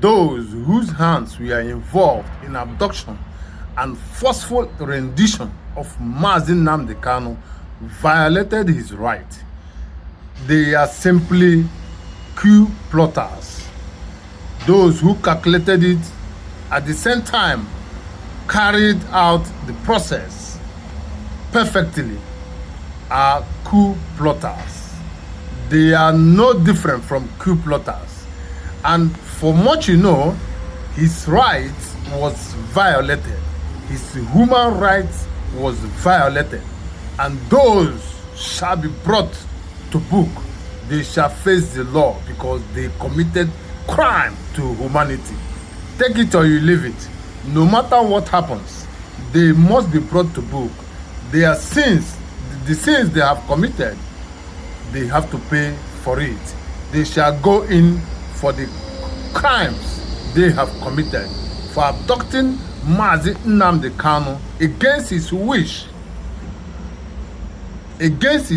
those whose hands were involved in abduction and forceful rendition of Mazi Nnamdi Kanu violated his right. They are simply coup plotters. Those who calculated it at the same time carried out the process perfectly are coup plotters. They are no different from coup plotters. And for much you know, his rights was violated. His human rights was violated. And those shall be brought to book. They shall face the law because they committed crime to humanity. Take it or you leave it. No matter what happens, they must be brought to book. Their sins, the sins they have committed, they have to pay for it. They shall go in for the crimes they have committed for abducting Mazi Nnamdi Kanu against his wish, and against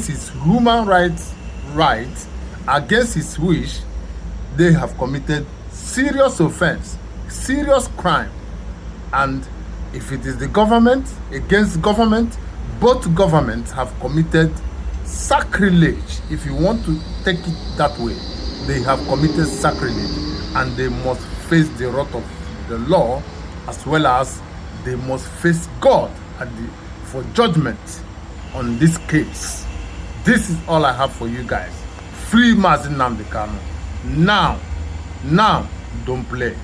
his human rights, against his wish. They have committed serious offense, serious crime. And if it is the government against government, both governments have committed sacrilege. If you want to take it that way, they have committed sacrilege, and they must face the wrath of the law, as well as they must face God for judgment on this case. This is all I have for you guys. Free Mazi Nnamdi Kanu. Now, don't play.